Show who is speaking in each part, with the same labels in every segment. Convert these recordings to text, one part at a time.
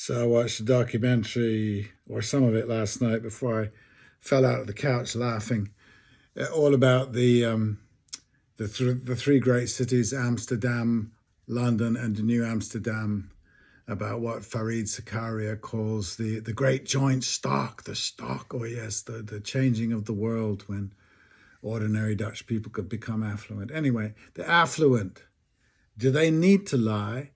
Speaker 1: So I watched a documentary, or some of it, last night before I fell out of the couch laughing, all about the three great cities, Amsterdam, London, and New Amsterdam, about what Fareed Zakaria calls the great joint stock, the stock, or yes, the changing of the world when ordinary Dutch people could become affluent. Anyway, the affluent, do they need to lie?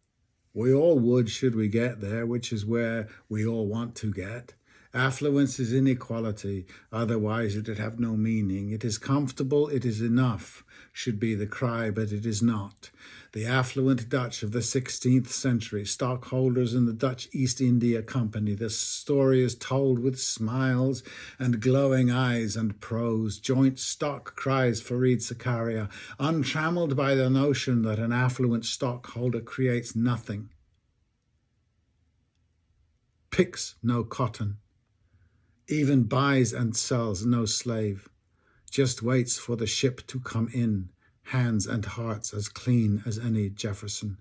Speaker 1: We all would should we get there, which is where we all want to get. Affluence is inequality, otherwise it would have no meaning. It is comfortable, it is enough, should be the cry, but it is not. The affluent Dutch of the 16th century, stockholders in the Dutch East India Company, the story is told with smiles and glowing eyes and prose. Joint stock, cries Fareed Zakaria, untrammeled by the notion that an affluent stockholder creates nothing, picks no cotton, even buys and sells no slave, just waits for the ship to come in, hands and hearts as clean as any Jefferson.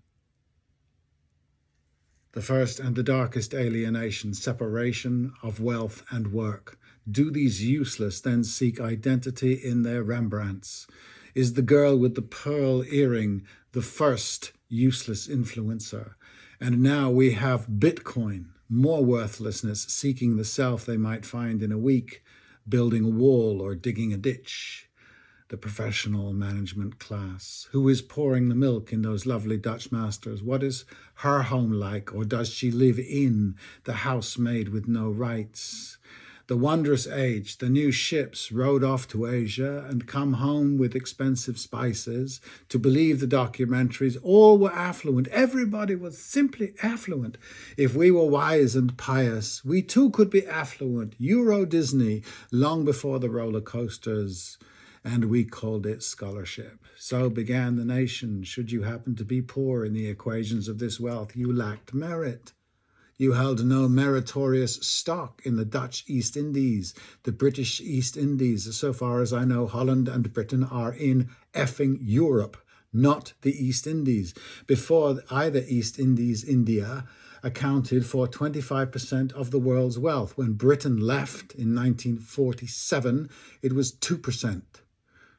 Speaker 1: The first and the darkest alienation, separation of wealth and work. Do these useless then seek identity in their Rembrandts? Is the girl with the pearl earring the first useless influencer? And now we have Bitcoin, more worthlessness, seeking the self they might find in a week, building a wall or digging a ditch. The professional management class. Who is pouring the milk in those lovely Dutch masters? What is her home like, or does she live in the housemaid with no rights? The wondrous age, the new ships rode off to Asia and come home with expensive spices. To believe the documentaries, all were affluent. Everybody was simply affluent. If we were wise and pious, we too could be affluent. Euro Disney, long before the roller coasters. And we called it scholarship. So began the nation. Should you happen to be poor in the equations of this wealth, you lacked merit. You held no meritorious stock in the Dutch East Indies, the British East Indies. So far as I know, Holland and Britain are in effing Europe, not the East Indies. Before either East Indies, India accounted for 25% of the world's wealth. When Britain left in 1947, it was 2%.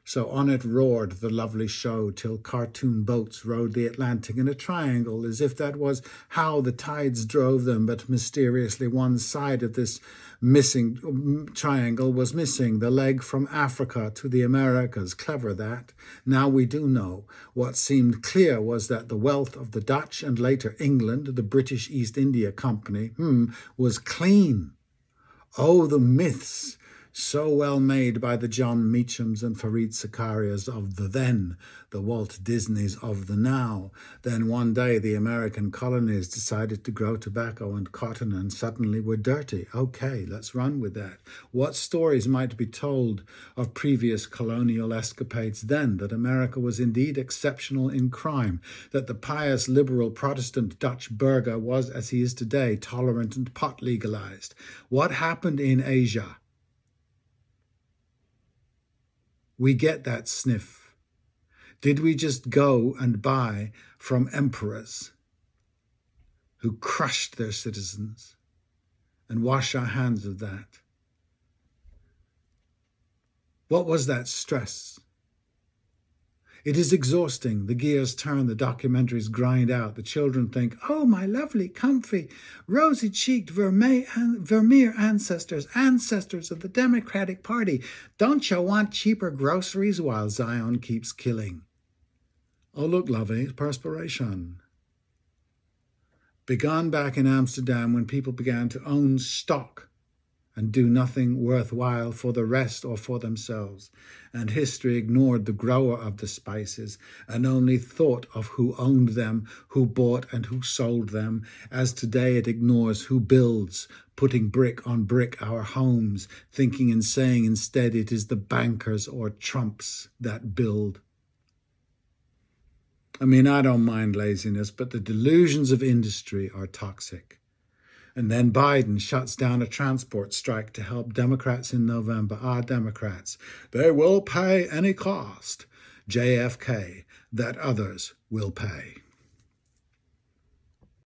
Speaker 1: So on it roared the lovely show till cartoon boats rode the Atlantic in a triangle, as if that was how the tides drove them. But mysteriously one side of this missing triangle was missing, the leg from Africa to the Americas. Clever that. Now we do know. What seemed clear was that the wealth of the Dutch and later England, the British East India Company, was clean. Oh, the myths! So well made by the John Meachams and Fareed Zakarias of the then, the Walt Disneys of the now. Then one day the American colonies decided to grow tobacco and cotton and suddenly were dirty. Okay, let's run with that. What stories might be told of previous colonial escapades then? That America was indeed exceptional in crime, that the pious liberal Protestant Dutch burgher was, as he is today, tolerant and pot legalized. What happened in Asia? We get that sniff. Did we just go and buy from emperors who crushed their citizens and wash our hands of that? What was that stress? It is exhausting. The gears turn, the documentaries grind out. The children think, oh, my lovely, comfy, rosy-cheeked Vermeer ancestors of the Democratic Party. Don't you want cheaper groceries while Zion keeps killing? Oh, look, lovey, perspiration. Begun back in Amsterdam when people began to own stock and do nothing worthwhile for the rest or for themselves. And history ignored the grower of the spices and only thought of who owned them, who bought and who sold them, as today it ignores who builds, putting brick on brick our homes, thinking and saying instead it is the bankers or Trumps that build. I mean, I don't mind laziness, but the delusions of industry are toxic. And then Biden shuts down a transport strike to help Democrats in November. Democrats, they will pay any cost. JFK, that others will pay.